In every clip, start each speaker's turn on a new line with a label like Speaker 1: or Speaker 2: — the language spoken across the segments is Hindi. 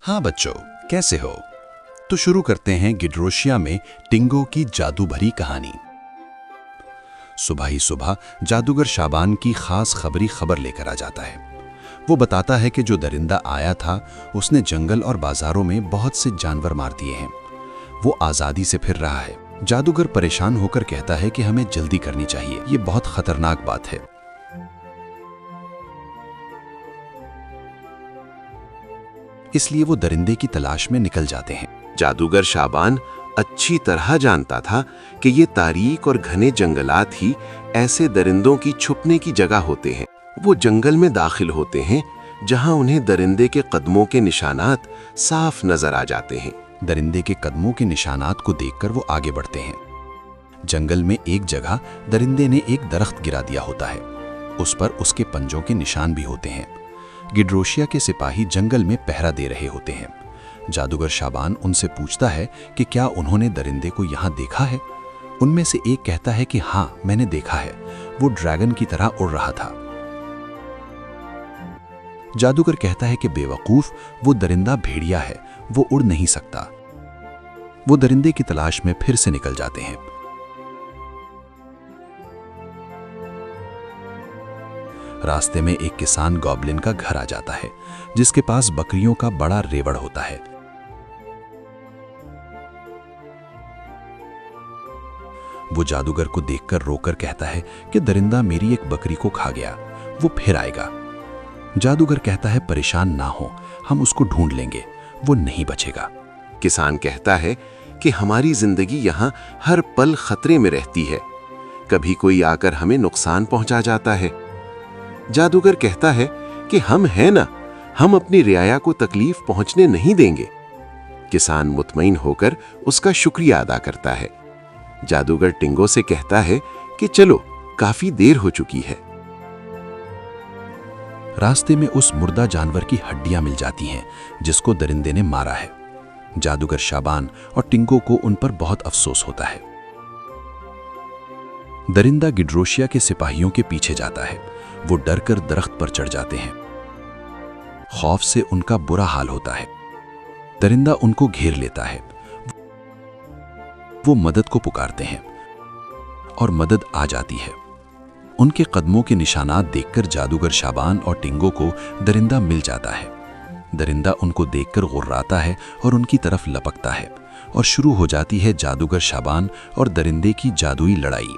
Speaker 1: हाँ बच्चों, कैसे हो? तो शुरू करते हैं गिड्रोशिया में टिंगो की जादू भरी कहानी। सुबह ही सुबह जादूगर शाबान की खास खबरी खबर लेकर आ जाता है। वो बताता है कि जो दरिंदा आया था उसने जंगल और बाजारों में बहुत से जानवर मार दिए हैं। वो आज़ादी से फिर रहा है। जादूगर परेशान होकर कहता है कि हमें जल्दी करनी चाहिए, ये बहुत खतरनाक बात है। इसलिए वो दरिंदे की तलाश में निकल जाते हैं।
Speaker 2: जादूगर शाबान अच्छी तरह जानता था कि ये तारीक और घने जंगलात ही ऐसे दरिंदों की छुपने की जगह होते हैं। वो जंगल में दाखिल होते हैं जहां उन्हें दरिंदे के कदमों के निशानात साफ नजर आ जाते हैं।
Speaker 1: दरिंदे के कदमों के निशानात को देखकर वो आगे बढ़ते हैं। जंगल में एक जगह दरिंदे ने एक दरख्त गिरा दिया होता है। उस पर उसके पंजों के निशान भी होते हैं। गिड्रोशिया के सिपाही जंगल में पहरा दे रहे होते हैं। जादूगर शाबान उनसे पूछता है कि क्या उन्होंने दरिंदे को यहाँ देखा है। उनमें से एक कहता है कि हाँ, मैंने देखा है, वो ड्रैगन की तरह उड़ रहा था। जादूगर कहता है कि बेवकूफ, वो दरिंदा भेड़िया है, वो उड़ नहीं सकता। वो दरिंदे की तलाश में फिर से निकल जाते हैं। रास्ते में एक किसान गॉब्लिन का घर आ जाता है, जिसके पास बकरियों का बड़ा रेवड़ होता है। वो जादूगर को देखकर रोकर कहता है कि दरिंदा मेरी एक बकरी को खा गया, वो फिर आएगा। जादूगर कहता है परेशान ना हो, हम उसको ढूंढ लेंगे, वो नहीं बचेगा।
Speaker 2: किसान कहता है कि हमारी जिंदगी यहाँ हर पल खतरे में रहती है, कभी कोई आकर हमें नुकसान पहुंचा जाता है। जादूगर कहता है कि हम हैं ना, हम अपनी रियाया को तकलीफ पहुंचने नहीं देंगे। किसान मुतमईन होकर उसका शुक्रिया अदा करता है। जादूगर टिंगो से कहता है कि चलो, काफी देर हो चुकी है।
Speaker 1: रास्ते में उस मुर्दा जानवर की हड्डियां मिल जाती हैं जिसको दरिंदे ने मारा है। जादूगर शाबान और टिंगो को उन पर बहुत अफसोस होता है। दरिंदा गिड्रोशिया के सिपाहियों के पीछे जाता है। वो डरकर दरख्त पर चढ़ जाते हैं। खौफ से उनका बुरा हाल होता है। दरिंदा उनको घेर लेता है। वो मदद को पुकारते हैं और मदद आ जाती है। उनके कदमों के निशानात देखकर जादूगर शाबान और टिंगो को दरिंदा मिल जाता है। दरिंदा उनको देखकर गुर्राता है और उनकी तरफ लपकता है और शुरू हो जाती है जादूगर शाबान और दरिंदे की जादुई लड़ाई।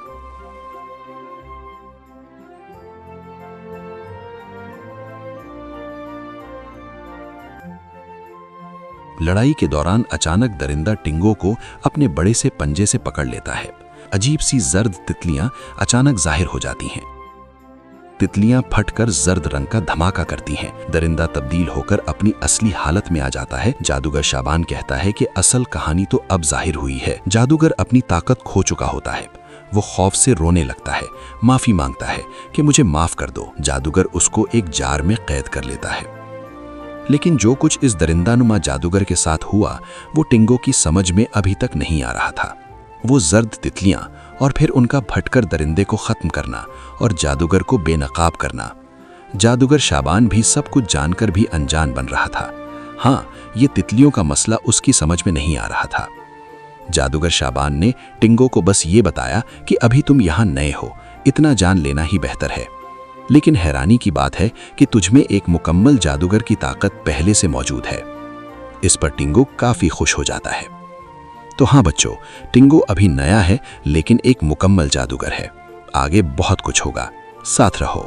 Speaker 1: लड़ाई के दौरान अचानक दरिंदा टिंगो को अपने बड़े से पंजे से पकड़ लेता है। अजीब सी जर्द तितलियां अचानक जाहिर हो जाती हैं। तितलियां फटकर जर्द रंग का धमाका करती हैं। दरिंदा तब्दील होकर अपनी असली हालत में आ जाता है। जादूगर शाबान कहता है कि असल कहानी तो अब जाहिर हुई है। जादूगर अपनी ताकत खो चुका होता है। वो खौफ से रोने लगता है, माफी मांगता है कि मुझे माफ कर दो। जादूगर उसको एक जार में कैद कर लेता है। लेकिन जो कुछ इस दरिंदानुमा जादूगर के साथ हुआ वो टिंगो की समझ में अभी तक नहीं आ रहा था। वो जर्द तितलियां और फिर उनका भटकर दरिंदे को खत्म करना और जादूगर को बेनकाब करना। जादूगर शाबान भी सब कुछ जानकर भी अनजान बन रहा था। हाँ, ये तितलियों का मसला उसकी समझ में नहीं आ रहा था। जादूगर शाबान ने टिंगो को बस ये बताया कि अभी तुम यहाँ नए हो, इतना जान लेना ही बेहतर है। लेकिन हैरानी की बात है कि तुझमें एक मुकम्मल जादूगर की ताकत पहले से मौजूद है। इस पर टिंगो काफी खुश हो जाता है। तो हाँ बच्चों, टिंगो अभी नया है लेकिन एक मुकम्मल जादूगर है। आगे बहुत कुछ होगा, साथ रहो।